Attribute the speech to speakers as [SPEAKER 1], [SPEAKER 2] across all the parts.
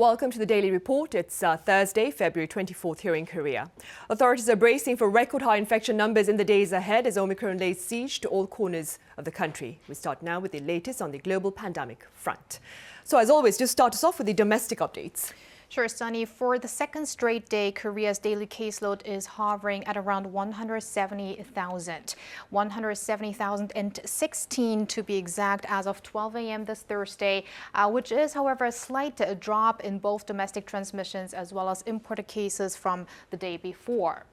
[SPEAKER 1] Welcome to the Daily Report. It's Thursday, February 24th here in Korea. Authorities are bracing for record high infection numbers in the days ahead as Omicron lays siege to all corners of the country. We start now with the latest on the global pandemic front. So as always, just start us off with the domestic updates.
[SPEAKER 2] Sure, Sunny. For the second straight day, Korea's daily caseload is hovering at around 170,000. 170,016 to be exact as of 12 a.m. this Thursday, which is, however, a slight drop in both domestic transmissions as well as imported cases from the day before.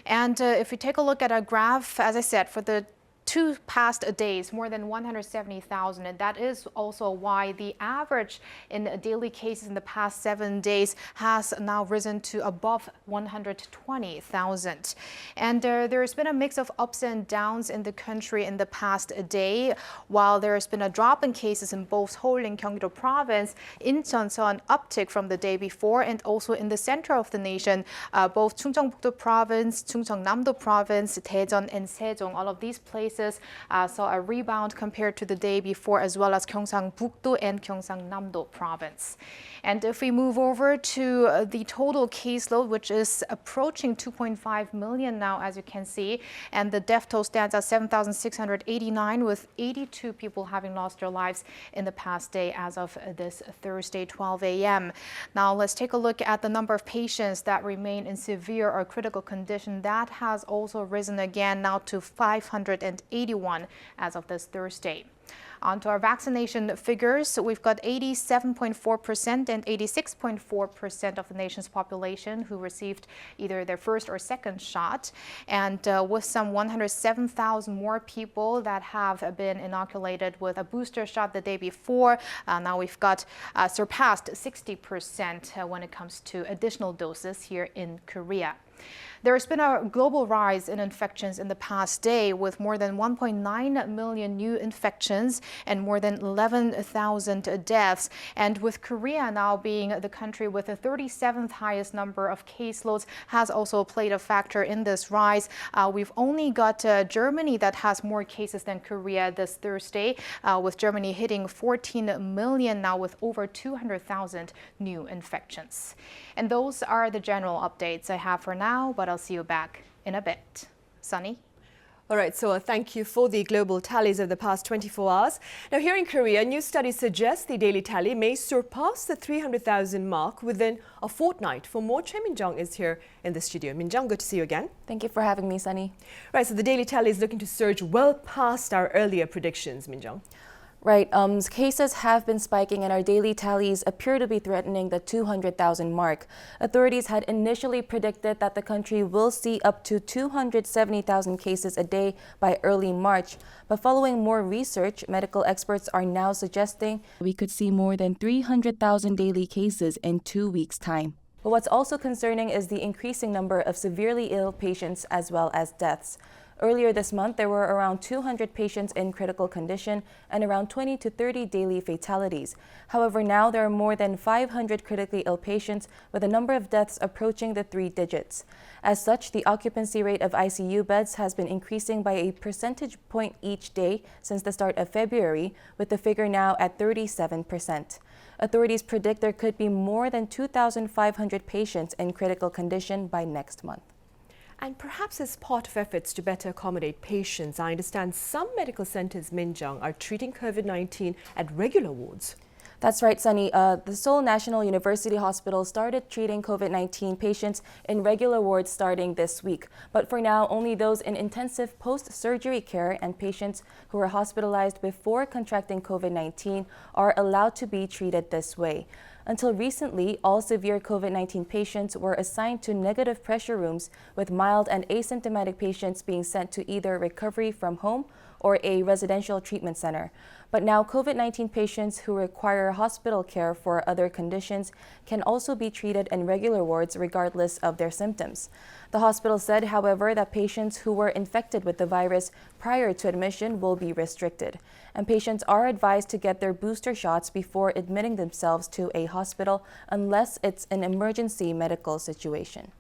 [SPEAKER 2] And if we take a look at a graph, as I said, for the two past days, more than 170,000, and that is also why the average in daily cases in the past 7 days has now risen to above 120,000. And there's been a mix of ups and downs in the country in the past day. While there's been a drop in cases in both Seoul and Gyeonggi-do province, Incheon saw an uptick from the day before, and also in the center of the nation, both Chungcheongbuk-do province, Chungcheongnam-do province, Daejeon and Sejong, all of these places saw a rebound compared to the day before, as well as Gyeongsangbuk-do and Gyeongsangnam-do province. And if we move over to the total caseload, which is approaching 2.5 million now, as you can see, and the death toll stands at 7,689, with 82 people having lost their lives in the past day as of this Thursday, 12 a.m. Now let's take a look at the number of patients that remain in severe or critical condition. That has also risen again now to 581 as of this Thursday. On to our vaccination figures. We've got 87.4% and 86.4% of the nation's population who received either their first or second shot. And with some 107,000 more people that have been inoculated with a booster shot the day before, now we've got surpassed 60% when it comes to additional doses here in Korea. There has been a global rise in infections in the past day, with more than 1.9 million new infections and more than 11,000 deaths. And with Korea now being the country with the 37th highest number of caseloads, has also played a factor in this rise. We've only got Germany that has more cases than Korea this Thursday, with Germany hitting 14 million now with over 200,000 new infections. And those are the general updates I have for now, but I'll see you back in a bit. Sunny?
[SPEAKER 1] All right, so thank you for the global tallies of the past 24 hours. Now, here in Korea, a new study suggests the daily tally may surpass the 300,000 mark within a fortnight. For more, Choi Min-jung is here in the studio. Min-jung, good to see you again.
[SPEAKER 3] Thank you for having me, Sunny.
[SPEAKER 1] Right, so the daily tally is looking to surge well past our earlier predictions, Min-jung.
[SPEAKER 3] Right, cases have been spiking and our daily tallies appear to be threatening the 200,000 mark. Authorities had initially predicted that the country will see up to 270,000 cases a day by early March. But following more research, medical experts are now suggesting we could see more than 300,000 daily cases in 2 weeks' time. But what's also concerning is the increasing number of severely ill patients as well as deaths. Earlier this month, there were around 200 patients in critical condition and around 20 to 30 daily fatalities. However, now there are more than 500 critically ill patients, with a number of deaths approaching the 3 digits. As such, the occupancy rate of ICU beds has been increasing by a percentage point each day since the start of February, with the figure now at 37%. Authorities predict there could be more than 2,500 patients in critical condition by next month.
[SPEAKER 1] And perhaps as part of efforts to better accommodate patients, I understand some medical centers, Min-jung, are treating COVID-19 at regular wards.
[SPEAKER 3] That's right, Sunny. The Seoul National University Hospital started treating COVID-19 patients in regular wards starting this week. But for now, only those in intensive post-surgery care and patients who were hospitalized before contracting COVID-19 are allowed to be treated this way. Until recently, all severe COVID-19 patients were assigned to negative pressure rooms, with mild and asymptomatic patients being sent to either recovery from home or a residential treatment center. But now COVID-19 patients who require hospital care for other conditions can also be treated in regular wards regardless of their symptoms. The hospital said, however, that patients who were infected with the virus prior to admission will be restricted. And patients are advised to get their booster shots before admitting themselves to a hospital unless it's an emergency medical situation.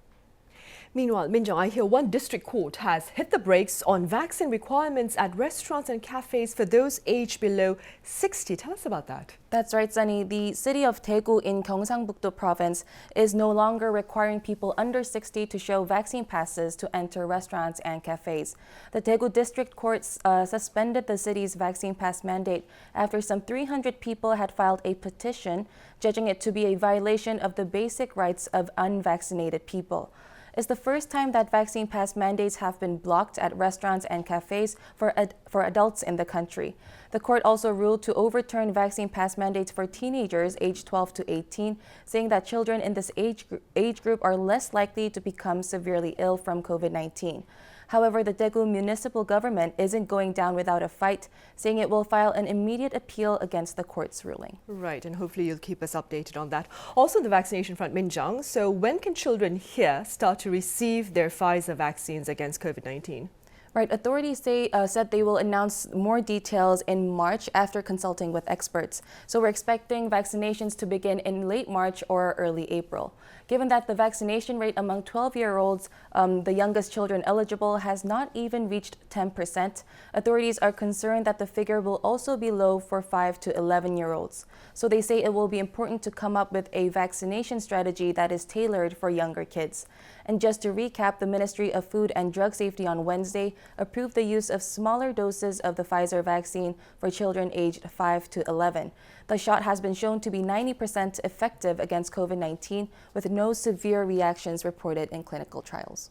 [SPEAKER 1] Meanwhile, Minjong, I hear one district court has hit the brakes on vaccine requirements at restaurants and cafes for those aged below 60. Tell us about that.
[SPEAKER 3] That's right, Sunny. The city of Daegu in Gyeongsangbuk-do province is no longer requiring people under 60 to show vaccine passes to enter restaurants and cafes. The Daegu District Court suspended the city's vaccine pass mandate after some 300 people had filed a petition, judging it to be a violation of the basic rights of unvaccinated people. It's the first time that vaccine pass mandates have been blocked at restaurants and cafes for adults in the country. The court also ruled to overturn vaccine pass mandates for teenagers aged 12 to 18, saying that children in this age group are less likely to become severely ill from COVID-19. However, the Daegu municipal government isn't going down without a fight, saying it will file an immediate appeal against the court's ruling.
[SPEAKER 1] Right, and hopefully you'll keep us updated on that. Also, the vaccination front, Minjung. So when can children here start to receive their Pfizer vaccines against COVID-19?
[SPEAKER 3] Right, authorities said they will announce more details in March after consulting with experts. So we're expecting vaccinations to begin in late March or early April. Given that the vaccination rate among 12-year-olds, the youngest children eligible, has not even reached 10%, authorities are concerned that the figure will also be low for 5 to 11-year-olds. So they say it will be important to come up with a vaccination strategy that is tailored for younger kids. And just to recap, the Ministry of Food and Drug Safety on Wednesday approved the use of smaller doses of the Pfizer vaccine for children aged 5 to 11. The shot has been shown to be 90% effective against COVID-19, with no severe reactions reported in clinical trials.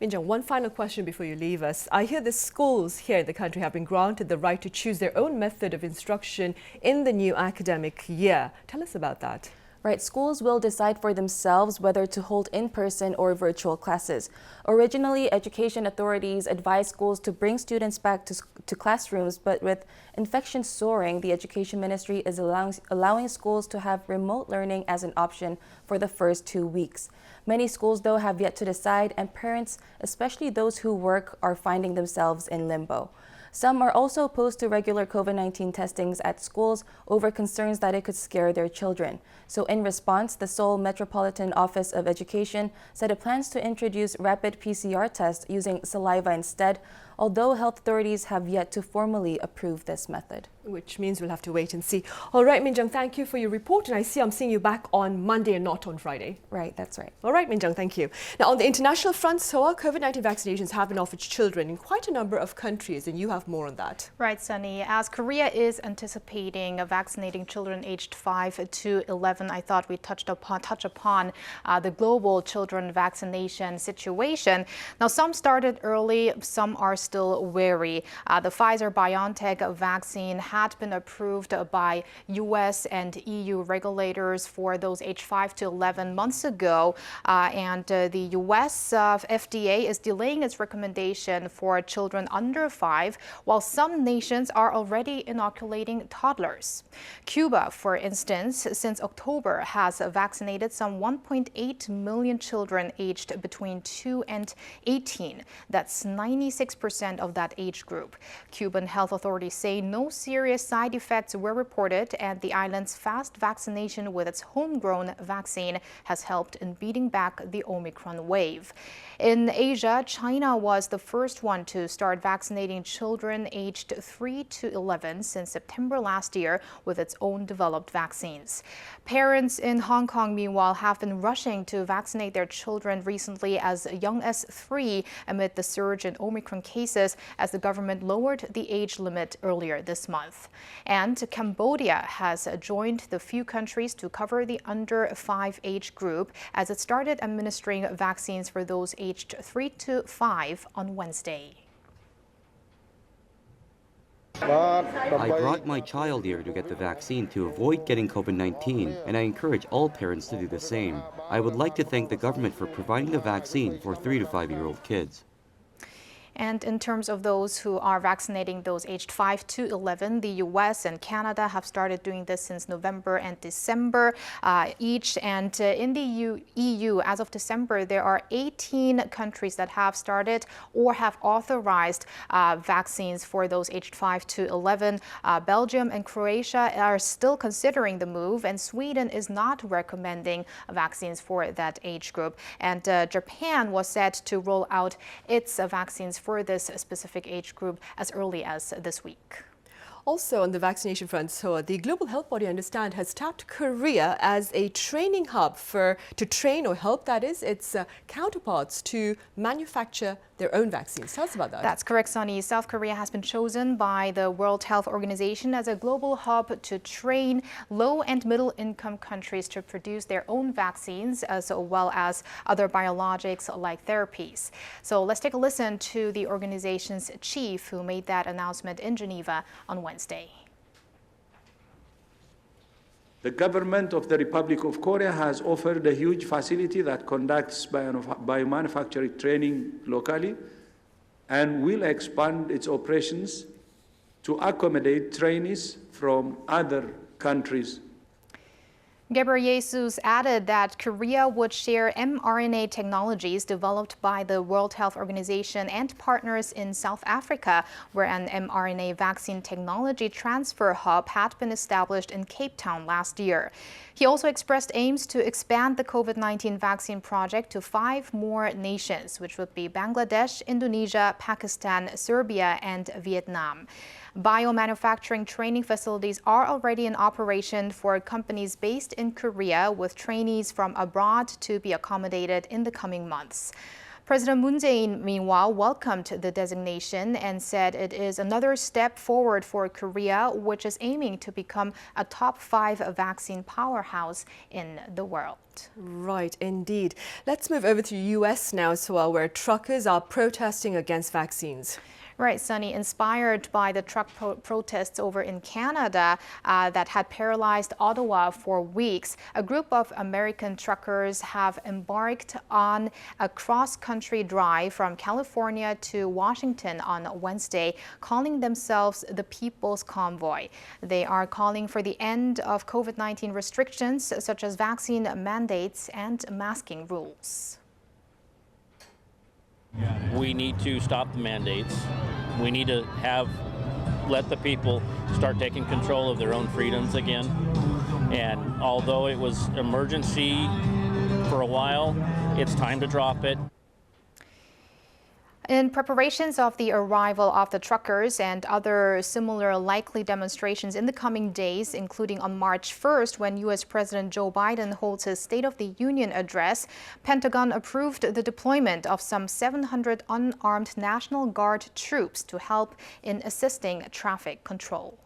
[SPEAKER 1] Minjung, one final question before you leave us. I hear the schools here in the country have been granted the right to choose their own method of instruction in the new academic year. Tell us about that.
[SPEAKER 3] Right, schools will decide for themselves whether to hold in-person or virtual classes. Originally, education authorities advised schools to bring students back to classrooms, but with infections soaring, the Education Ministry is allowing schools to have remote learning as an option for the first 2 weeks. Many schools, though, have yet to decide, and parents, especially those who work, are finding themselves in limbo. Some are also opposed to regular COVID-19 testings at schools over concerns that it could scare their children. So in response, the Seoul Metropolitan Office of Education said it plans to introduce rapid PCR tests using saliva instead, although health authorities have yet to formally approve this method.
[SPEAKER 1] Which means we'll have to wait and see. All right, Minjung, thank you for your report. And I'm seeing you back on Monday and not on Friday.
[SPEAKER 3] Right, that's right.
[SPEAKER 1] All right, Minjung, thank you. Now, on the international front, Seoul, COVID-19 vaccinations have been offered to children in quite a number of countries, and you have more on that.
[SPEAKER 2] Right, Sunny. As Korea is anticipating vaccinating children aged 5 to 11, I thought we'd touch upon the global children vaccination situation. Now, some started early, some are still wary. The Pfizer-BioNTech vaccine had been approved by U.S. and EU regulators for those aged 5 to 11 months ago. And the U.S. FDA is delaying its recommendation for children under 5, while some nations are already inoculating toddlers. Cuba, for instance, since October has vaccinated some 1.8 million children aged between 2 and 18. That's 96% of that age group. Cuban health authorities say no serious side effects were reported, and the island's fast vaccination with its homegrown vaccine has helped in beating back the Omicron wave. In Asia, China was the first one to start vaccinating children aged 3 to 11 since September last year with its own developed vaccines. Parents in Hong Kong, meanwhile, have been rushing to vaccinate their children recently as young as 3 amid the surge in Omicron cases as the government lowered the age limit earlier this month. And Cambodia has joined the few countries to cover the under 5 age group as it started administering vaccines for those aged 3 to 5 on Wednesday.
[SPEAKER 4] I brought my child here to get the vaccine to avoid getting COVID-19, and I encourage all parents to do the same. I would like to thank the government for providing the vaccine for 3 to 5-year-old kids.
[SPEAKER 2] And in terms of those who are vaccinating those aged 5 to 11, the US and Canada have started doing this since November and December each. And in the EU, as of December, there are 18 countries that have started or have authorized vaccines for those aged 5 to 11. Belgium and Croatia are still considering the move, and Sweden is not recommending vaccines for that age group. And Japan was set to roll out its vaccines for this specific age group as early as this week.
[SPEAKER 1] Also on the vaccination front, so the Global Health Body, I understand, has tapped Korea as a training hub to train or help, that is, its counterparts to manufacture their own vaccines. Tell us about that.
[SPEAKER 2] That's correct, Sunny. South Korea has been chosen by the World Health Organization as a global hub to train low and middle income countries to produce their own vaccines, as well as other biologics like therapies. So let's take a listen to the organization's chief who made that announcement in Geneva on Wednesday.
[SPEAKER 5] The government of the Republic of Korea has offered a huge facility that conducts biomanufacturing training locally and will expand its operations to accommodate trainees from other countries.
[SPEAKER 2] Ghebreyesus added that Korea would share mRNA technologies developed by the World Health Organization and partners in South Africa, where an mRNA vaccine technology transfer hub had been established in Cape Town last year. He also expressed aims to expand the COVID-19 vaccine project to 5 more nations, which would be Bangladesh, Indonesia, Pakistan, Serbia, and Vietnam. Biomanufacturing training facilities are already in operation for companies based in Korea, with trainees from abroad to be accommodated in the coming months. President Moon Jae-in, meanwhile, welcomed the designation and said it is another step forward for Korea, which is aiming to become a top 5 vaccine powerhouse in the world.
[SPEAKER 1] Right, indeed. Let's move over to the US now, so where truckers are protesting against vaccines.
[SPEAKER 2] Right, Sunny, inspired by the truck protests over in Canada that had paralyzed Ottawa for weeks, a group of American truckers have embarked on a cross-country drive from California to Washington on Wednesday, calling themselves the People's Convoy. They are calling for the end of COVID-19 restrictions, such as vaccine mandates and masking rules.
[SPEAKER 6] We need to stop the mandates. We need to let the people start taking control of their own freedoms again. And although it was emergency for a while, it's time to drop it.
[SPEAKER 2] In preparations of the arrival of the truckers and other similar likely demonstrations in the coming days, including on March 1st, when U.S. President Joe Biden holds his State of the Union address, Pentagon approved the deployment of some 700 unarmed National Guard troops to help in assisting traffic control.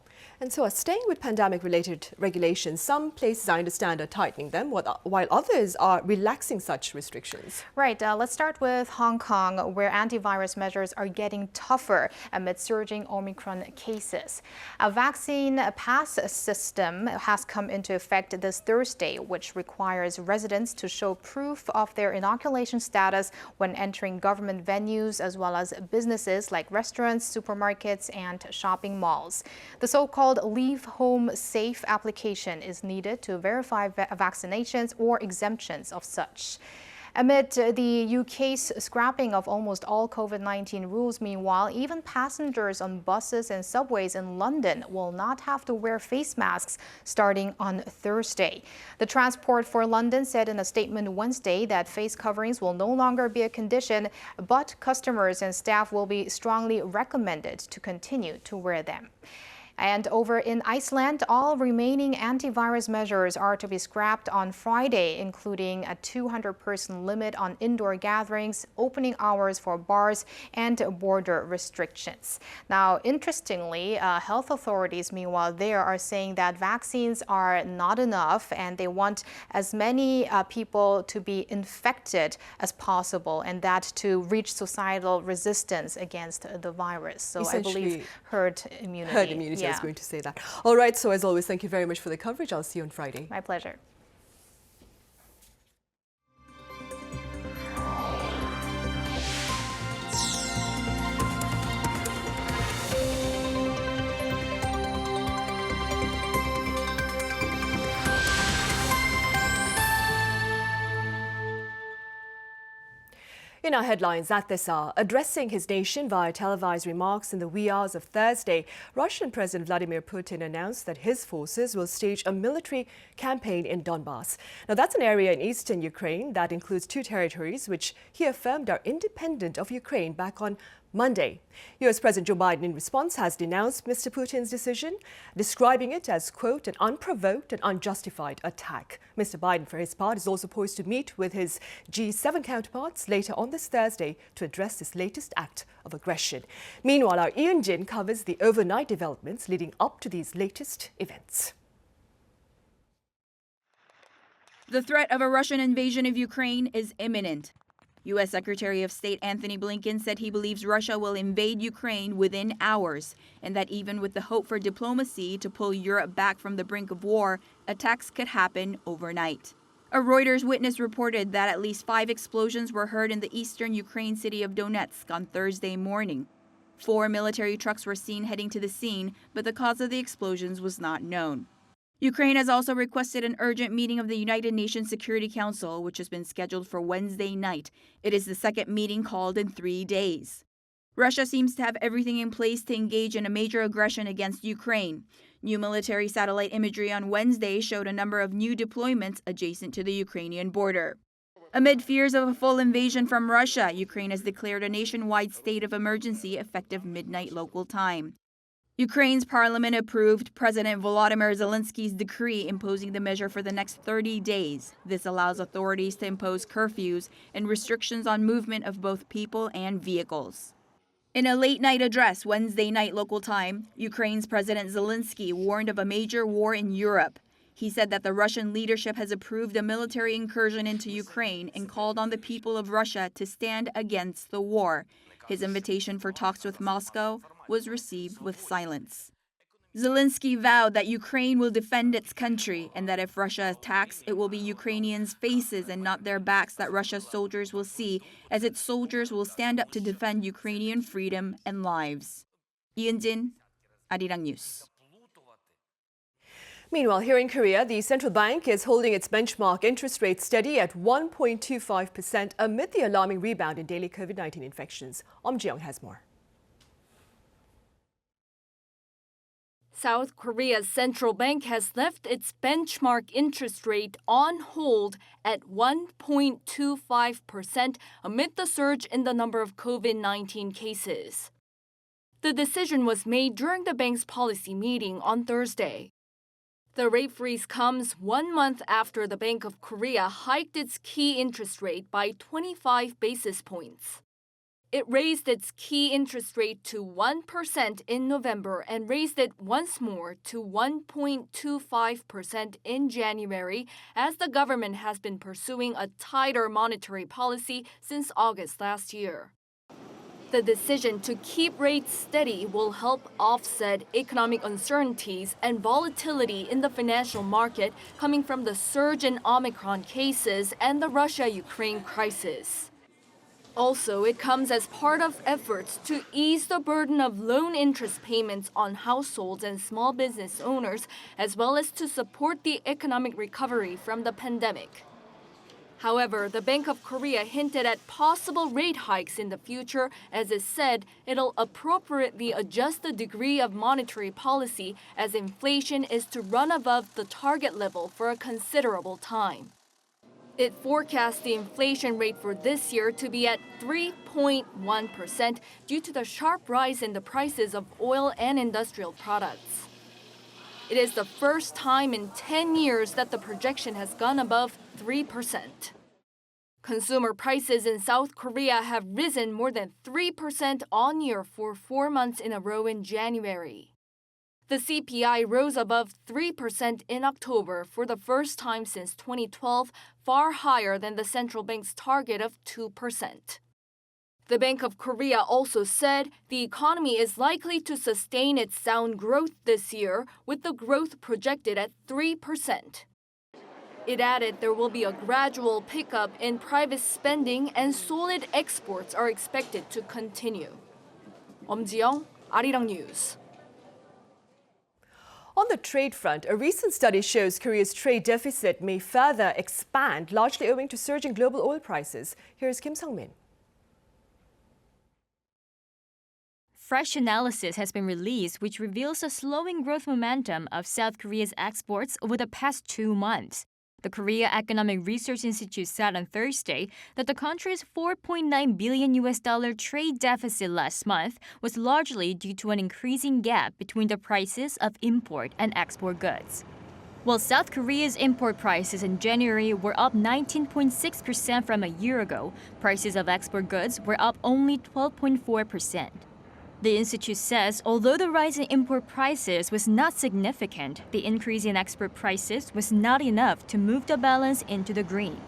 [SPEAKER 1] And so, staying with pandemic-related regulations, some places, I understand, are tightening them, while others are relaxing such restrictions.
[SPEAKER 2] Right. Let's start with Hong Kong, where antivirus measures are getting tougher amid surging Omicron cases. A vaccine pass system has come into effect this Thursday, which requires residents to show proof of their inoculation status when entering government venues, as well as businesses like restaurants, supermarkets, and shopping malls. The so-called Leave Home Safe application is needed to verify vaccinations or exemptions of such. Amid the UK's scrapping of almost all COVID-19 rules, meanwhile, even passengers on buses and subways in London will not have to wear face masks starting on Thursday. The Transport for London said in a statement Wednesday that face coverings will no longer be a condition, but customers and staff will be strongly recommended to continue to wear them. And over in Iceland, all remaining antivirus measures are to be scrapped on Friday, including a 200-person limit on indoor gatherings, opening hours for bars, and border restrictions. Now, interestingly, health authorities, meanwhile, there are saying that vaccines are not enough, and they want as many people to be infected as possible, and that to reach societal resistance against the virus. So I believe herd immunity.
[SPEAKER 1] Herd immunity. I was going to say that. All right, so as always, thank you very much for the coverage. I'll see you on Friday.
[SPEAKER 2] My pleasure.
[SPEAKER 1] In our headlines at this hour, addressing his nation via televised remarks in the wee hours of Thursday, Russian President Vladimir Putin announced that his forces will stage a military campaign in Donbass. Now, that's an area in eastern Ukraine that includes two territories which he affirmed are independent of Ukraine back on Monday. U.S. President Joe Biden, in response, has denounced Mr. Putin's decision, describing it as, quote, an unprovoked and unjustified attack. Mr. Biden, for his part, is also poised to meet with his G7 counterparts later on this Thursday to address this latest act of aggression. Meanwhile, our Ian Jin covers the overnight developments leading up to these latest events.
[SPEAKER 7] The threat of a Russian invasion of Ukraine is imminent. U.S. Secretary of State Anthony Blinken said he believes Russia will invade Ukraine within hours, and that even with the hope for diplomacy to pull Europe back from the brink of war, attacks could happen overnight. A Reuters witness reported that at least 5 explosions were heard in the eastern Ukraine city of Donetsk on Thursday morning. 4 military trucks were seen heading to the scene, but the cause of the explosions was not known. Ukraine has also requested an urgent meeting of the United Nations Security Council, which has been scheduled for Wednesday night. It is the second meeting called in 3 days. Russia seems to have everything in place to engage in a major aggression against Ukraine. New military satellite imagery on Wednesday showed a number of new deployments adjacent to the Ukrainian border. Amid fears of a full invasion from Russia, Ukraine has declared a nationwide state of emergency effective midnight local time. Ukraine's parliament approved President Volodymyr Zelensky's decree imposing the measure for the next 30 days. This allows authorities to impose curfews and restrictions on movement of both people and vehicles. In a late-night address Wednesday night local time, Ukraine's President Zelensky warned of a major war in Europe. He said that the Russian leadership has approved a military incursion into Ukraine and called on the people of Russia to stand against the war. His invitation for talks with Moscow was received with silence. Zelensky vowed that Ukraine will defend its country and that if Russia attacks, it will be Ukrainians' faces and not their backs that Russia's soldiers will see, as its soldiers will stand up to defend Ukrainian freedom and lives. Ian Jin, Arirang News.
[SPEAKER 1] Meanwhile, here in Korea, the central bank is holding its benchmark interest rate steady at 1.25% amid the alarming rebound in daily COVID-19 infections. Ji-young has more.
[SPEAKER 8] South Korea's central bank has left its benchmark interest rate on hold at 1.25% amid the surge in the number of COVID-19 cases. The decision was made during the bank's policy meeting on Thursday. The rate freeze comes 1 month after the Bank of Korea hiked its key interest rate by 25 basis points. It raised its key interest rate to 1% in November and raised it once more to 1.25% in January, as the government has been pursuing a tighter monetary policy since August last year. The decision to keep rates steady will help offset economic uncertainties and volatility in the financial market coming from the surge in Omicron cases and the Russia-Ukraine crisis. Also, it comes as part of efforts to ease the burden of loan interest payments on households and small business owners, as well as to support the economic recovery from the pandemic. However, the Bank of Korea hinted at possible rate hikes in the future, as it said it'll appropriately adjust the degree of monetary policy as inflation is to run above the target level for a considerable time. It forecasts the inflation rate for this year to be at 3.1% due to the sharp rise in the prices of oil and industrial products. It is the first time in 10 years that the projection has gone above 3%. Consumer prices in South Korea have risen more than 3% on year for 4 months in a row in January. The CPI rose above 3% in October for the first time since 2012, far higher than the central bank's target of 2%. The Bank of Korea also said the economy is likely to sustain its sound growth this year, with the growth projected at 3%. It added there will be a gradual pickup in private spending and solid exports are expected to continue. Ji-young, Arirang News.
[SPEAKER 1] On the trade front, a recent study shows Korea's trade deficit may further expand, largely owing to surging global oil prices. Here's Kim Sung-min.
[SPEAKER 9] fresh analysis has been released which reveals a slowing growth momentum of South Korea's exports over the past 2 months. The Korea Economic Research Institute said on Thursday that the country's $4.9 billion trade deficit last month was largely due to an increasing gap between the prices of import and export goods. While South Korea's import prices in January were up 19.6% from a year ago, prices of export goods were up only 12.4%. The institute says although the rise in import prices was not significant, the increase in export prices was not enough to move the balance into the green.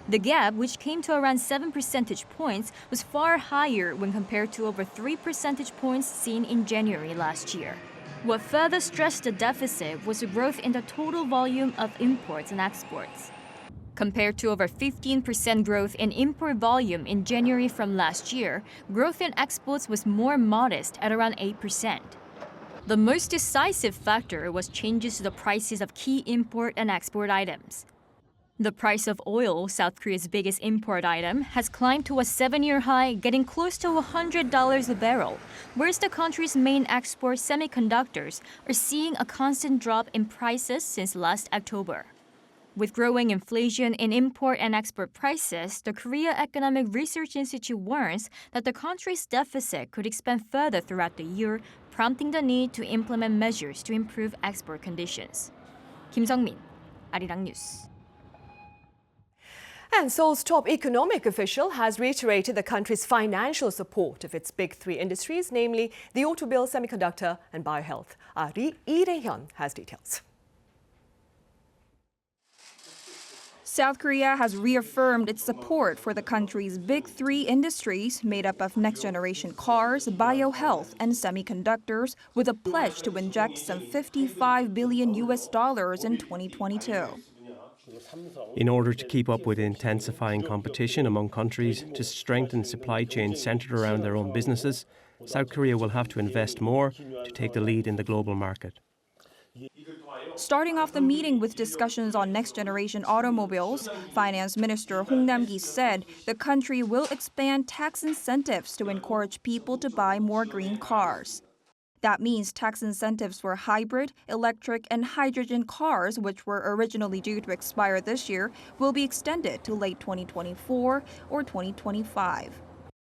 [SPEAKER 9] The gap, which came to around 7 percentage points, was far higher when compared to over 3 percentage points seen in January last year. What further stressed the deficit was the growth in the total volume of imports and exports. Compared to over 15% growth in import volume in January from last year, growth in exports was more modest at around 8%. The most decisive factor was changes to the prices of key import and export items. The price of oil, South Korea's biggest import item, has climbed to a 7-year high, getting close to $100 a barrel, whereas the country's main export, semiconductors, are seeing a constant drop in prices since last October. With growing inflation in import and export prices, the Korea Economic Research Institute warns that the country's deficit could expand further throughout the year, prompting the need to implement measures to improve export conditions. Kim Sung-min, Arirang News.
[SPEAKER 1] And Seoul's top economic official has reiterated the country's financial support of its big three industries, namely the automobile, semiconductor and biohealth. Lee Rae-hyun has details.
[SPEAKER 10] South Korea has reaffirmed its support for the country's big three industries made up of next-generation cars, biohealth, and semiconductors, with a pledge to inject some $55 billion in 2022.
[SPEAKER 11] In order to keep up with intensifying competition among countries to strengthen supply chains centered around their own businesses, South Korea will have to invest more to take the lead in the global market.
[SPEAKER 10] Starting off the meeting with discussions on next-generation automobiles, Finance Minister Hong Nam-gi said the country will expand tax incentives to encourage people to buy more green cars. That means tax incentives for hybrid, electric, and hydrogen cars, which were originally due to expire this year, will be extended to late 2024 or 2025.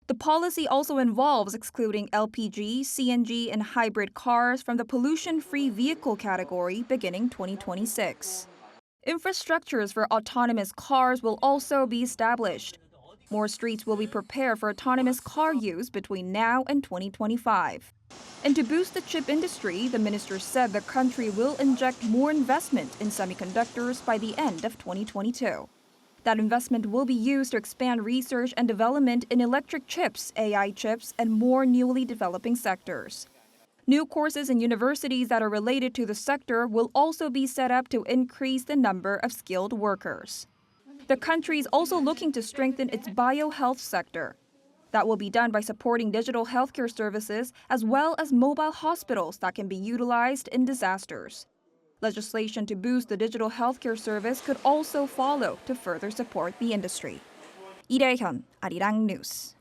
[SPEAKER 10] The policy also involves excluding LPG, CNG, and hybrid cars from the pollution-free vehicle category beginning 2026. Infrastructures for autonomous cars will also be established. More streets will be prepared for autonomous car use between now and 2025. And to boost the chip industry, the minister said the country will inject more investment in semiconductors by the end of 2022. That investment will be used to expand research and development in electric chips, AI chips, and more newly developing sectors. New courses in universities that are related to the sector will also be set up to increase the number of skilled workers. The country is also looking to strengthen its biohealth sector. That will be done by supporting digital healthcare services as well as mobile hospitals that can be utilized in disasters. Legislation to boost the digital healthcare service could also follow to further support the industry. Lee Rae-hyun, Arirang News.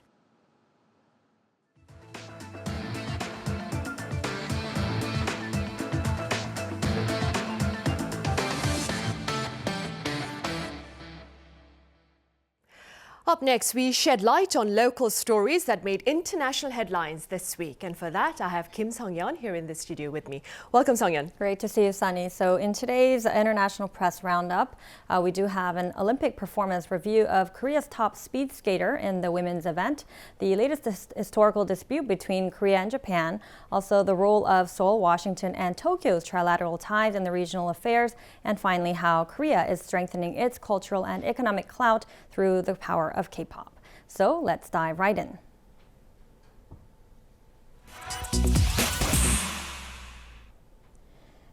[SPEAKER 1] Up next, we shed light on local stories that made international headlines this week. And for that, I have Kim Sung-yeon here in the studio with me. Welcome, Sung-yeon.
[SPEAKER 12] Great to see you, Sunny. So in today's International Press Roundup, we do have an Olympic performance review of Korea's top speed skater in the women's event, the latest historical dispute between Korea and Japan, also the role of Seoul, Washington, and Tokyo's trilateral ties in the regional affairs, and finally how Korea is strengthening its cultural and economic clout through the power of K-pop. So let's dive right in.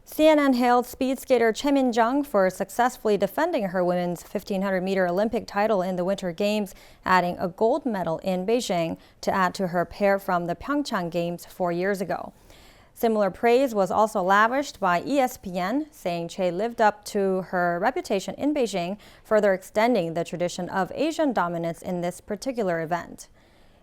[SPEAKER 12] CNN hailed speed skater Chae Min-jung for successfully defending her women's 1500-meter Olympic title in the Winter Games, adding a gold medal in Beijing to add to her pair from the Pyeongchang Games 4 years ago. Similar praise was also lavished by ESPN, saying Chae lived up to her reputation in Beijing, further extending the tradition of Asian dominance in this particular event.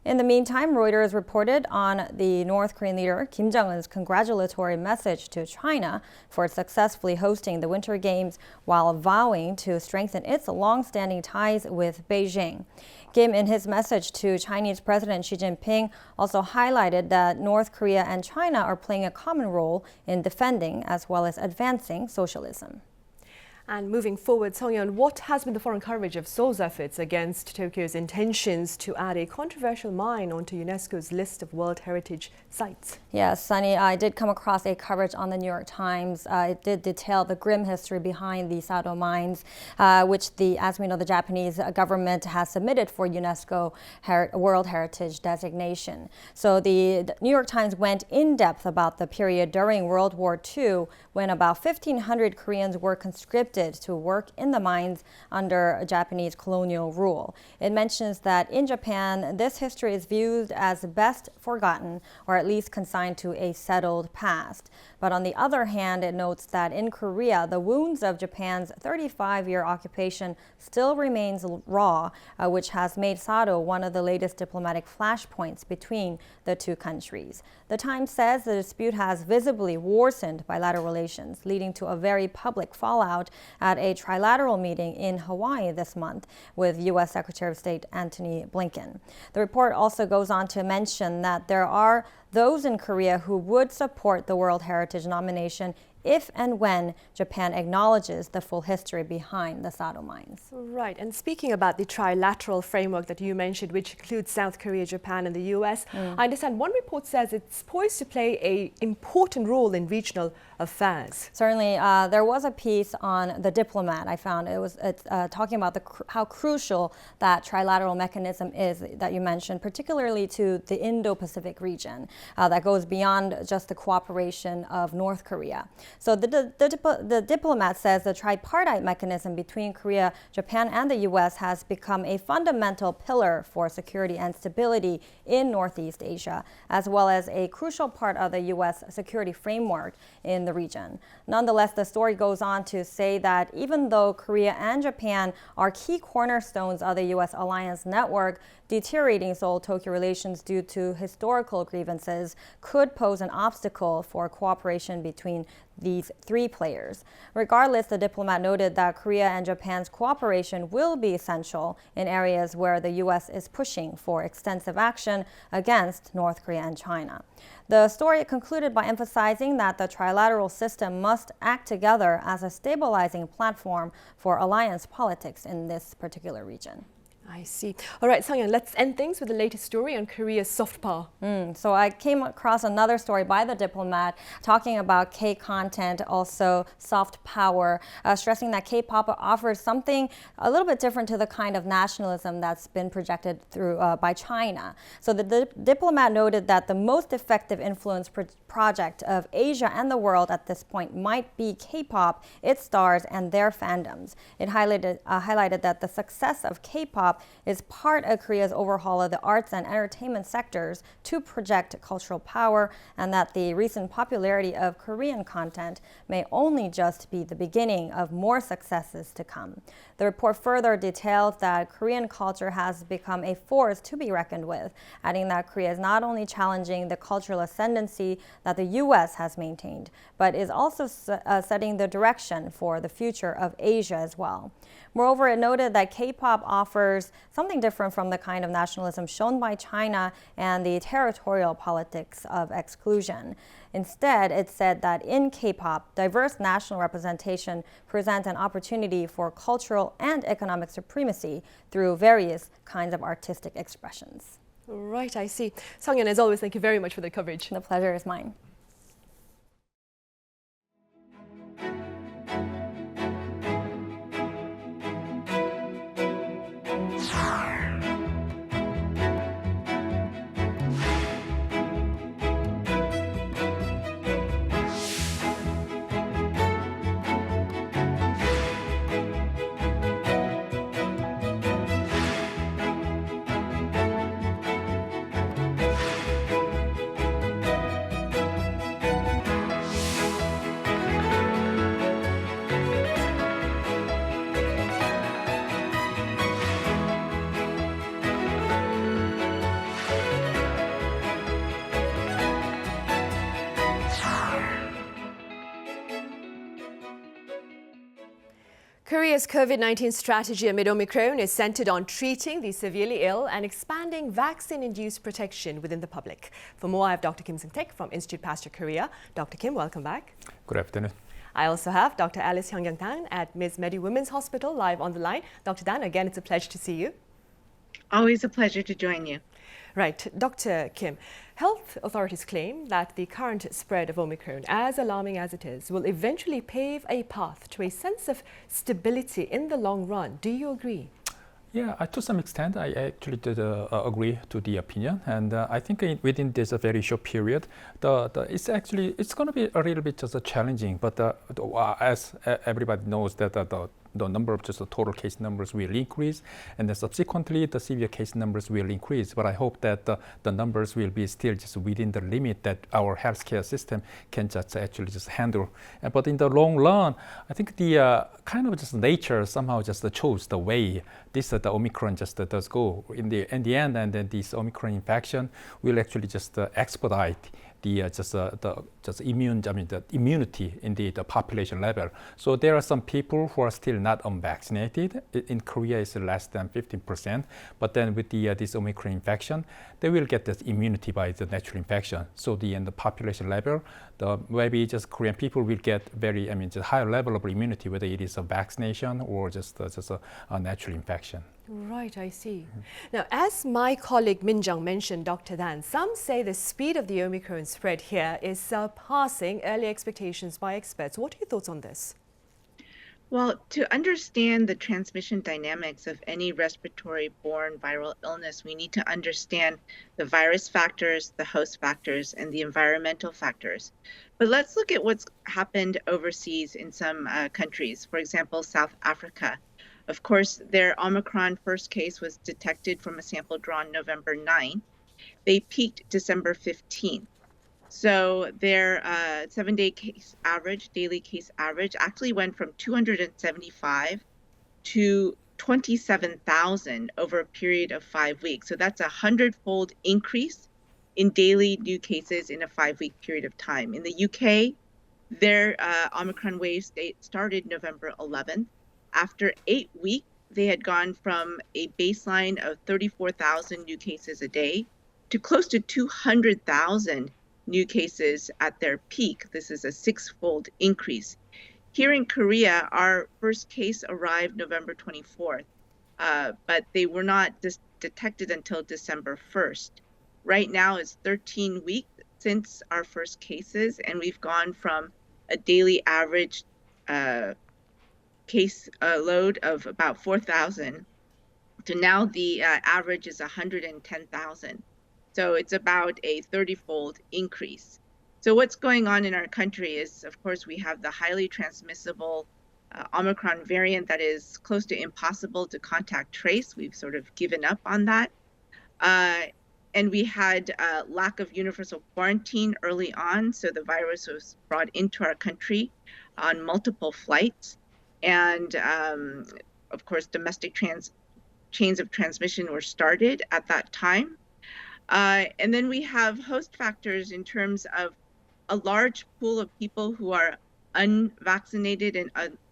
[SPEAKER 12] In the meantime, Reuters reported on the North Korean leader Kim Jong-un's congratulatory message to China for successfully hosting the Winter Games while vowing to strengthen its long-standing ties with Beijing. Kim, in his message to Chinese President Xi Jinping, also highlighted that North Korea and China are playing a common role in defending as well as advancing socialism.
[SPEAKER 1] And moving forward, Song-yeon, what has been the foreign coverage of Seoul's efforts against Tokyo's intentions to add a controversial mine onto UNESCO's list of World Heritage Sites?
[SPEAKER 12] Yes, Sunny, I did come across a coverage on the New York Times. It did detail the grim history behind the Sado mines, which, as we know, the Japanese government has submitted for UNESCO World Heritage designation. So the New York Times went in depth about the period during World War II when about 1,500 Koreans were conscripted to work in the mines under Japanese colonial rule. It mentions that in Japan, this history is viewed as best forgotten or at least consigned to a settled past. But on the other hand, it notes that in Korea, the wounds of Japan's 35-year occupation still remains raw, which has made Sado one of the latest diplomatic flashpoints between the two countries. The Times says the dispute has visibly worsened bilateral relations, leading to a very public fallout at a trilateral meeting in Hawaii this month with U.S. Secretary of State Antony Blinken. The report also goes on to mention that there are those in Korea who would support the World Heritage nomination if and when Japan acknowledges the full history behind the Sado mines.
[SPEAKER 1] Right, and speaking about the trilateral framework that you mentioned, which includes South Korea, Japan and the US, I understand one report says it's poised to play an important role in regional affairs.
[SPEAKER 12] Certainly, there was a piece on the diplomat I found. It's talking about how crucial that trilateral mechanism is that you mentioned, particularly to the Indo-Pacific region that goes beyond just the cooperation of North Korea. So the diplomat says the tripartite mechanism between Korea, Japan, and the U.S. has become a fundamental pillar for security and stability in Northeast Asia, as well as a crucial part of the U.S. security framework in the region. Nonetheless, the story goes on to say that even though Korea and Japan are key cornerstones of the U.S. alliance network, deteriorating Seoul-Tokyo relations due to historical grievances could pose an obstacle for cooperation between these three players. Regardless, the diplomat noted that Korea and Japan's cooperation will be essential in areas where the U.S. is pushing for extensive action against North Korea and China. The story concluded by emphasizing that the trilateral system must act together as a stabilizing platform for alliance politics in this particular region.
[SPEAKER 1] I see. All right, Song-yeon, let's end things with the latest story on Korea's soft power.
[SPEAKER 12] So I came across another story by the diplomat talking about K-content, also soft power, stressing that K-pop offers something a little bit different to the kind of nationalism that's been projected through by China. So the diplomat noted that the most effective influence project of Asia and the world at this point might be K-pop, its stars, and their fandoms. It highlighted that the success of K-pop is part of Korea's overhaul of the arts and entertainment sectors to project cultural power, and that the recent popularity of Korean content may only just be the beginning of more successes to come. The report further details that Korean culture has become a force to be reckoned with, adding that Korea is not only challenging the cultural ascendancy that the U.S. has maintained, but is also setting the direction for the future of Asia as well. Moreover, it noted that K-pop offers something different from the kind of nationalism shown by China and the territorial politics of exclusion. Instead, it said that in K-pop, diverse national representation presents an opportunity for cultural and economic supremacy through various kinds of artistic expressions.
[SPEAKER 1] Right, I see. Song-yeon, as always, thank you very much for the coverage.
[SPEAKER 12] The pleasure is mine.
[SPEAKER 1] Korea's COVID-19 strategy amid Omicron is centered on treating the severely ill and expanding vaccine-induced protection within the public. For more, I have Dr. Kim Seung-taek from Institute Pasteur Korea. Dr. Kim, welcome back.
[SPEAKER 13] Good afternoon.
[SPEAKER 1] I also have Dr. Alice Hyung-Young-Dan at Ms. Medi Women's Hospital live on the line. Dr. Dan, again, it's a pleasure to see you.
[SPEAKER 14] Always a pleasure to join you.
[SPEAKER 1] Right. Dr. Kim, health authorities claim that the current spread of Omicron, as alarming as it is, will eventually pave a path to a sense of stability in the long run. Do you agree?
[SPEAKER 13] Yeah, to some extent, I actually did agree to the opinion, and I think within this very short period, it's going to be a little bit just challenging. But as everybody knows, that the number of just the total case numbers will increase, and then subsequently the severe case numbers will increase. But I hope that the numbers will be still just within the limit that our healthcare system can just actually just handle. But in the long run, I think the kind of just nature somehow just chose the way the Omicron just does go in the end, and then this Omicron infection will actually just expedite the immunity in the population level. So there are some people who are still not unvaccinated. In Korea, it's less than 15%. But then with this Omicron infection, they will get this immunity by the natural infection. So in the population level, maybe just Korean people will get just higher level of immunity, whether it is a vaccination or just a natural infection.
[SPEAKER 1] Right, I see. Now, as my colleague Min Jung mentioned, Dr. Dan, some say the speed of the Omicron spread here is surpassing early expectations by experts. What are your thoughts on this?
[SPEAKER 14] Well, to understand the transmission dynamics of any respiratory-borne viral illness, we need to understand the virus factors, the host factors, and the environmental factors. But let's look at what's happened overseas in some countries. For example, South Africa. Of course, their Omicron first case was detected from a sample drawn November 9th. They peaked December 15th. So their 7-day case average, daily case average, actually went from 275 to 27,000 over a period of 5 weeks. So that's a 100-fold increase in daily new cases in a 5-week period of time. In the UK, their Omicron wave started November 11th. After 8 weeks, they had gone from a baseline of 34,000 new cases a day to close to 200,000 new cases at their peak. This is a 6-fold increase. Here in Korea, our first case arrived November 24th, but they were not detected until December 1st. Right now, it's 13 weeks since our first cases, and we've gone from a daily average case load of about 4,000 to now the average is 110,000. So it's about a 30-fold increase. So what's going on in our country is, of course, we have the highly transmissible Omicron variant that is close to impossible to contact trace. We've sort of given up on that. And we had a lack of universal quarantine early on. So the virus was brought into our country on multiple flights. And of course, domestic chains of transmission were started at that time. And then we have host factors in terms of a large pool of people who are unvaccinated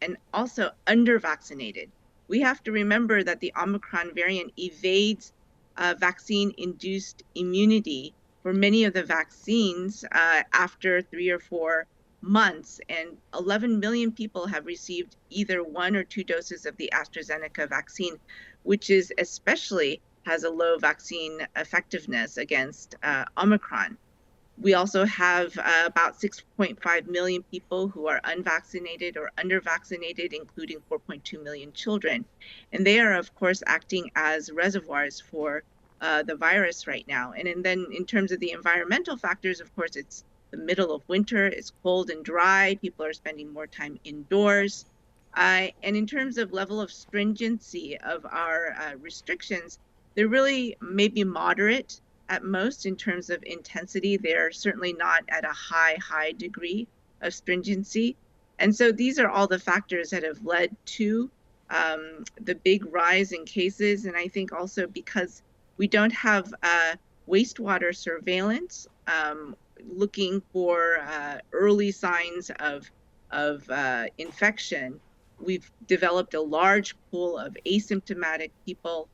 [SPEAKER 14] and also under-vaccinated. We have to remember that the Omicron variant evades vaccine-induced immunity for many of the vaccines after 3 or 4 months, and 11 million people have received either 1 or 2 doses of the AstraZeneca vaccine, which is especially has a low vaccine effectiveness against Omicron. We also have about 6.5 million people who are unvaccinated or under-vaccinated, including 4.2 million children. And they are, of course, acting as reservoirs for the virus right now. And then in terms of the environmental factors, of course, it's the middle of winter, it's cold and dry, people are spending more time indoors. And in terms of level of stringency of our restrictions, they're really maybe moderate at most in terms of intensity. They're certainly not at a high degree of stringency. And so these are all the factors that have led to the big rise in cases. And I think also because we don't have wastewater surveillance, looking for early signs of infection, we've developed a large pool of asymptomatic people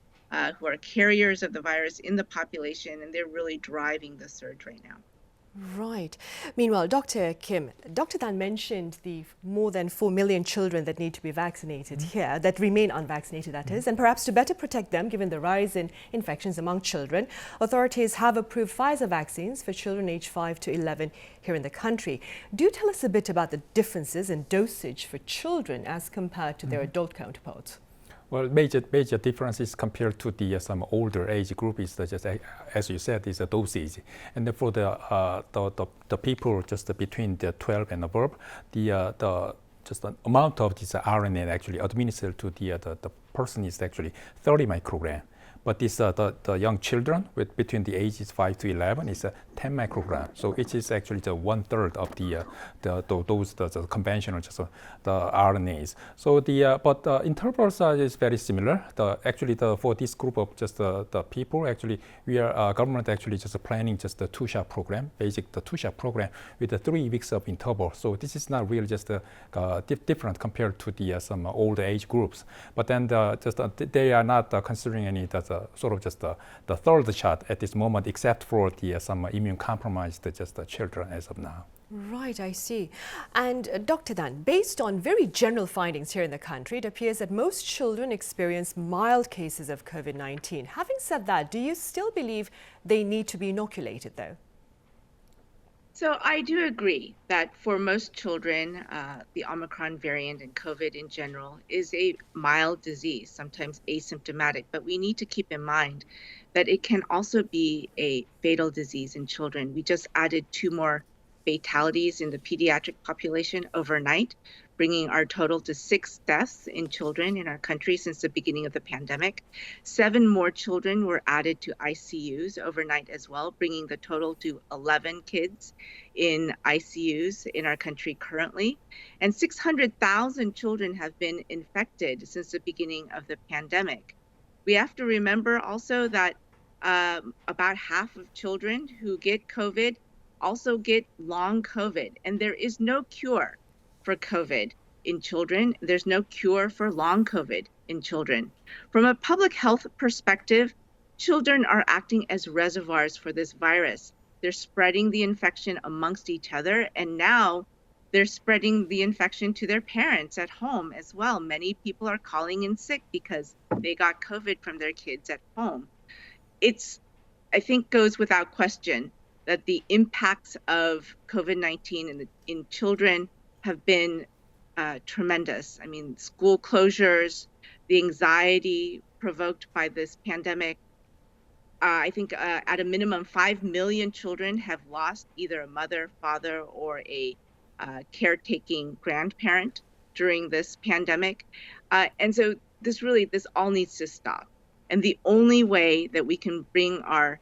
[SPEAKER 14] who are carriers of the virus in the population, and they're really driving the surge right now.
[SPEAKER 1] Right. Meanwhile, Dr. Kim, Dr. Tan mentioned the more than 4 million children that need to be vaccinated here, that remain unvaccinated, that is, and perhaps to better protect them, given the rise in infections among children, authorities have approved Pfizer vaccines for children aged 5 to 11 here in the country. Do tell us a bit about the differences in dosage for children as compared to their adult counterparts.
[SPEAKER 13] Well, major differences compared to the some older age group is just, as you said, is a dosage, and for the people just between the 12 and above, the amount of this RNA actually administered to the person is actually 30 microgram. But this the young children with between the ages 5 to 11 is 10 microgram. So it is actually the 1/3 of the conventional the RNAs. So but the intervals is very similar. For this group of the people, actually we are government actually just planning just the 2-shot program, the 2-shot program with the 3 weeks of interval. So this is not really just different compared to the some older age groups. But then they are not considering any the third shot at this moment, except for the some immune compromised children as of now.
[SPEAKER 1] Right, I see. And Dr. Tan, based on very general findings here in the country, it appears that most children experience mild cases of COVID-19. Having said that, do you still believe they need to be inoculated though?
[SPEAKER 14] So I do agree that for most children, the Omicron variant and COVID in general is a mild disease, sometimes asymptomatic, but we need to keep in mind that it can also be a fatal disease in children. We just added 2 more fatalities in the pediatric population overnight, bringing our total to 6 deaths in children in our country since the beginning of the pandemic. 7 more children were added to ICUs overnight as well, bringing the total to 11 kids in ICUs in our country currently. And 600,000 children have been infected since the beginning of the pandemic. We have to remember also that about half of children who get COVID also get long COVID, and there is no cure for COVID in children. There's no cure for long COVID in children. From a public health perspective, children are acting as reservoirs for this virus. They're spreading the infection amongst each other, and now they're spreading the infection to their parents at home as well. Many people are calling in sick because they got COVID from their kids at home. I think goes without question that the impacts of COVID-19 in children have been tremendous. I mean, school closures, the anxiety provoked by this pandemic. I think at a minimum, 5 million children have lost either a mother, father, or a caretaking grandparent during this pandemic. And so this all needs to stop. And the only way that we can bring our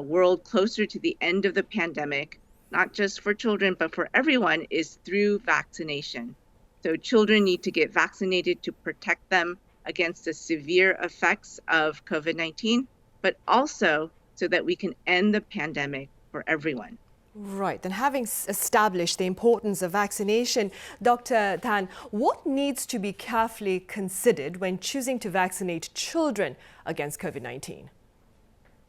[SPEAKER 14] world closer to the end of the pandemic, not just for children, but for everyone, is through vaccination. So children need to get vaccinated to protect them against the severe effects of COVID-19, but also so that we can end the pandemic for everyone.
[SPEAKER 1] Right. Then having established the importance of vaccination, Dr. Tan, what needs to be carefully considered when choosing to vaccinate children against COVID-19?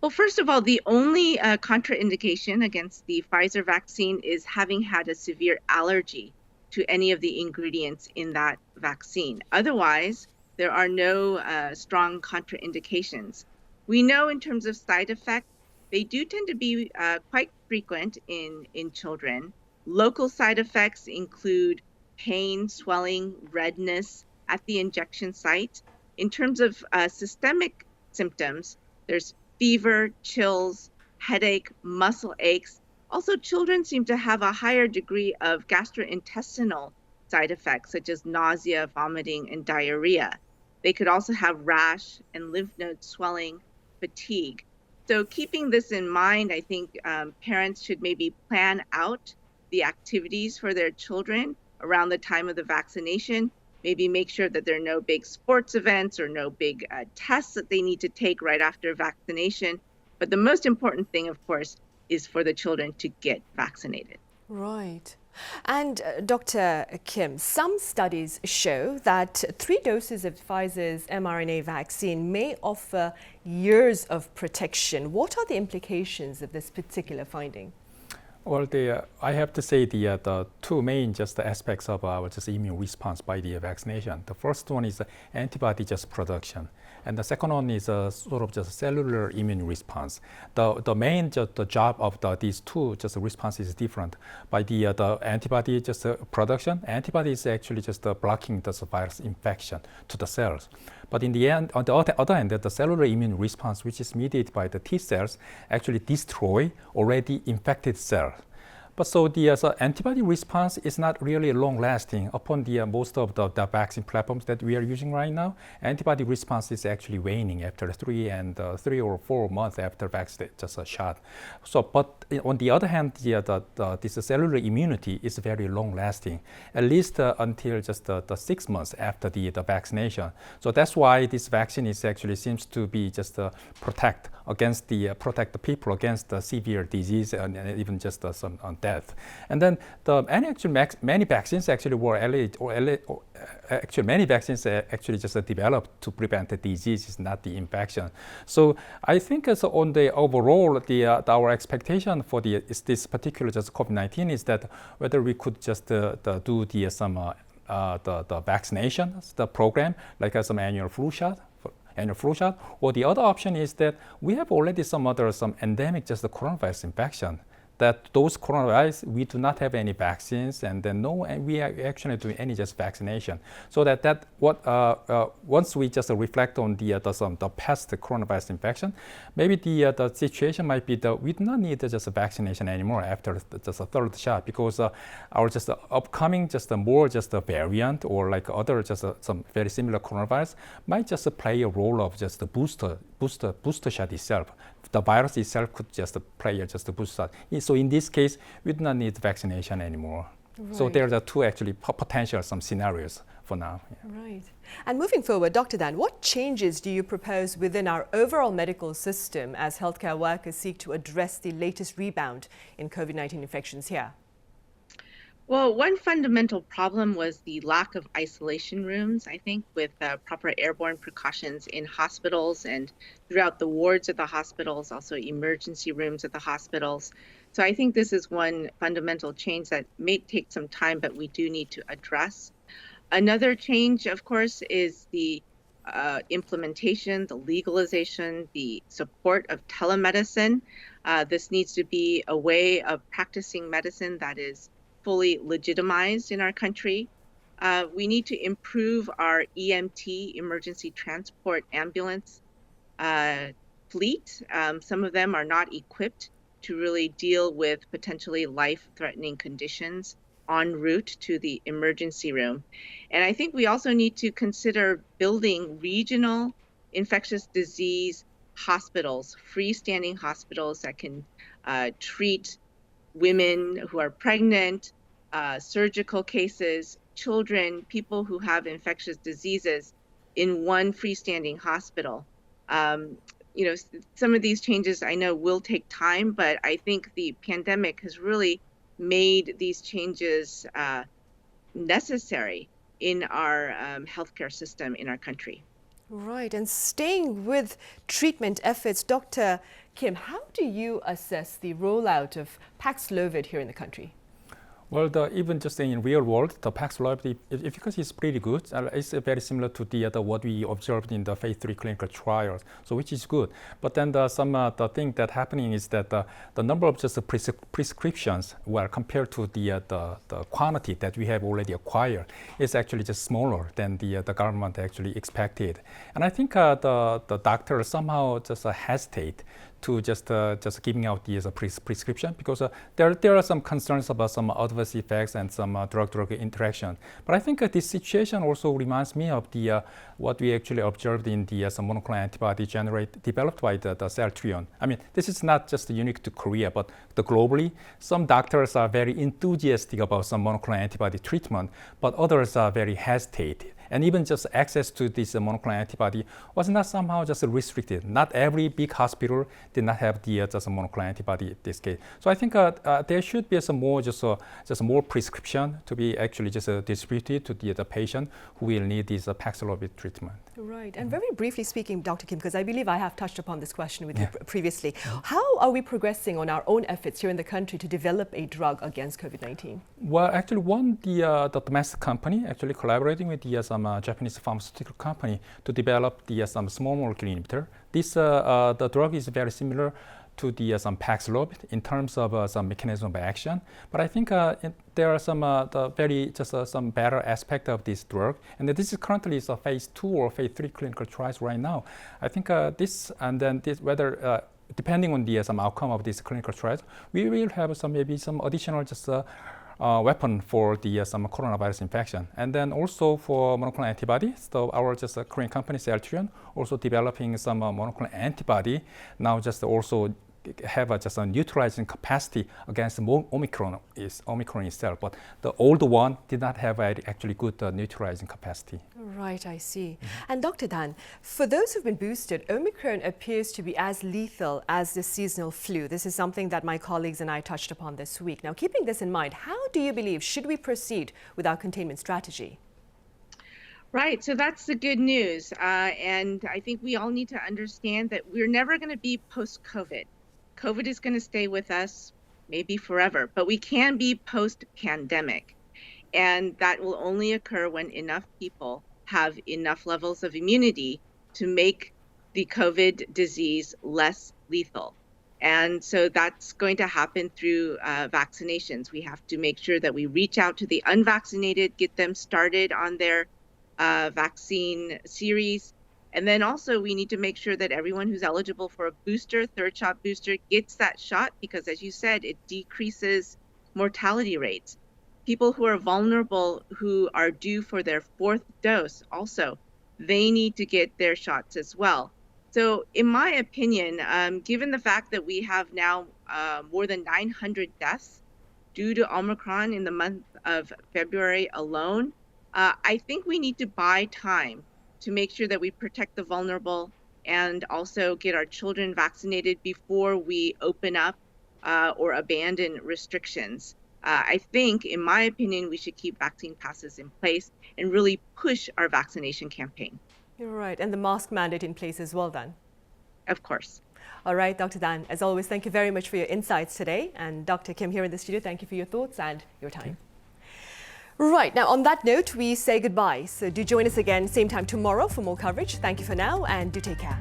[SPEAKER 14] Well, first of all, the only contraindication against the Pfizer vaccine is having had a severe allergy to any of the ingredients in that vaccine. Otherwise, there are no strong contraindications. We know in terms of side effects, they do tend to be quite frequent in children. Local side effects include pain, swelling, redness at the injection site. In terms of systemic symptoms, there's fever, chills, headache, muscle aches. Also, children seem to have a higher degree of gastrointestinal side effects, such as nausea, vomiting, and diarrhea. They could also have rash and lymph node swelling, fatigue. So keeping this in mind, I think parents should maybe plan out the activities for their children around the time of the vaccination. Maybe make sure that there are no big sports events or no big tests that they need to take right after vaccination. But the most important thing, of course, is for the children to get vaccinated.
[SPEAKER 1] Right. And Dr. Kim, some studies show that 3 doses of Pfizer's mRNA vaccine may offer years of protection. What are the implications of this particular finding?
[SPEAKER 13] Well, I have to say the 2 main aspects of our immune response by the vaccination. The first one is antibody production, and the second one is sort of cellular immune response. The main the job of these 2 responses is different. By the antibody production, antibody is actually blocking the virus infection to the cells. But in the end, on the other hand, the cellular immune response, which is mediated by the T cells, actually destroy already infected cells. But so the antibody response is not really long-lasting upon the most of the vaccine platforms that we are using right now. Antibody response is actually waning after 3 or 4 months after vaccine a shot. So, but on the other hand, this cellular immunity is very long-lasting, at least until the 6 months after the vaccination. So that's why this vaccine is actually seems to be protect the people against the severe disease and even some death. And then many vaccines actually developed to prevent the disease, not the infection. So I think on the overall, our expectation for this particular COVID-19 is that whether we could do the vaccination, the program, like some annual flu shot, or the other option is that we have already some endemic coronavirus infection. That those coronavirus, we do not have any vaccines, and then we are actually doing any vaccination. So once we reflect on the past coronavirus infection, maybe the situation might be that we do not need vaccination anymore after the 3rd shot, because our upcoming more variant or like other some very similar coronavirus might play a role of the booster shot itself. The virus itself could play a booster shot. So in this case, we do not need vaccination anymore. Right. So there are 2 actually potential scenarios for now. Yeah.
[SPEAKER 1] Right. And moving forward, Dr. Dan, what changes do you propose within our overall medical system as healthcare workers seek to address the latest rebound in COVID-19 infections here?
[SPEAKER 14] Well, one fundamental problem was the lack of isolation rooms, I think, with proper airborne precautions in hospitals and throughout the wards of the hospitals, also emergency rooms at the hospitals. So I think this is one fundamental change that may take some time, but we do need to address. Another change, of course, is the implementation, the legalization, the support of telemedicine. This needs to be a way of practicing medicine that is fully legitimized in our country. We need to improve our EMT, emergency transport ambulance fleet. Some of them are not equipped to really deal with potentially life-threatening conditions en route to the emergency room. And I think we also need to consider building regional infectious disease hospitals, freestanding hospitals that can treat women who are pregnant, surgical cases, children, people who have infectious diseases in one freestanding hospital. Some of these changes I know will take time, but I think the pandemic has really made these changes necessary in our healthcare system in our country.
[SPEAKER 1] Right, and staying with treatment efforts, Dr. Kim, how do you assess the rollout of Paxlovid here in the country?
[SPEAKER 13] Well, even just in real world, the Paxlovid efficacy is pretty good. It's very similar to what we observed in the phase 3 clinical trials, so which is good. But then the thing that happening is that the number of prescriptions, well, compared to the quantity that we have already acquired, is actually just smaller than the government actually expected. And I think the doctors somehow just hesitate to just giving out the prescription, because there are some concerns about some adverse effects and some drug-drug interaction. But I think this situation also reminds me of what we actually observed in some monoclonal antibody developed by the Celltrion. I mean, this is not just unique to Korea, but globally, some doctors are very enthusiastic about some monoclonal antibody treatment, but others are very hesitant. And even just access to this monoclonal antibody was not somehow just restricted. Not every big hospital did not have the just monoclonal antibody in this case. So I think there should be some more just more prescription to be actually just distributed to the patient who will need this Paxlovid treatment.
[SPEAKER 1] Right. And very briefly speaking, Dr. Kim, because I believe I have touched upon this question with you previously, how are we progressing on our own efforts here in the country to develop a drug against COVID-19?
[SPEAKER 13] Well, actually, the domestic company actually collaborating with some Japanese pharmaceutical company to develop some small molecule inhibitor. This the drug is very similar to the some Paxlovid in terms of some mechanism of action, but I think there are some some better aspect of this drug, and this is currently a phase 2 or phase 3 clinical trials right now. I think this and then this whether depending on the some outcome of these clinical trials, we will have maybe some additional weapon for the some coronavirus infection. And then also for monoclonal antibodies, so our Korean company Celltrion also developing some monoclonal antibody now also have a neutralizing capacity against Omicron itself, but the older one did not have actually good neutralizing capacity.
[SPEAKER 1] Right, I see. And Dr. Dan, for those who've been boosted, Omicron appears to be as lethal as the seasonal flu. This is something that my colleagues and I touched upon this week. Now, keeping this in mind, how do you believe should we proceed with our containment strategy?
[SPEAKER 14] Right, so that's the good news. And I think we all need to understand that we're never going to be post-COVID. COVID is going to stay with us maybe forever, but we can be post-pandemic. And that will only occur when enough people have enough levels of immunity to make the COVID disease less lethal. And so that's going to happen through vaccinations. We have to make sure that we reach out to the unvaccinated, get them started on their vaccine series. And then also we need to make sure that everyone who's eligible for a booster, third shot booster, gets that shot because, as you said, it decreases mortality rates. People who are vulnerable, who are due for their 4th dose also, they need to get their shots as well. So in my opinion, given the fact that we have now more than 900 deaths due to Omicron in the month of February alone, I think we need to buy time to make sure that we protect the vulnerable and also get our children vaccinated before we open up or abandon restrictions. I think, in my opinion, we should keep vaccine passes in place and really push our vaccination campaign.
[SPEAKER 1] You're right. And the mask mandate in place as well then?
[SPEAKER 14] Of course.
[SPEAKER 1] All right, Dr. Dan, as always, thank you very much for your insights today. And Dr. Kim here in the studio, thank you for your thoughts and your time. Right, now on that note, we say goodbye. So do join us again same time tomorrow for more coverage. Thank you for now and do take care.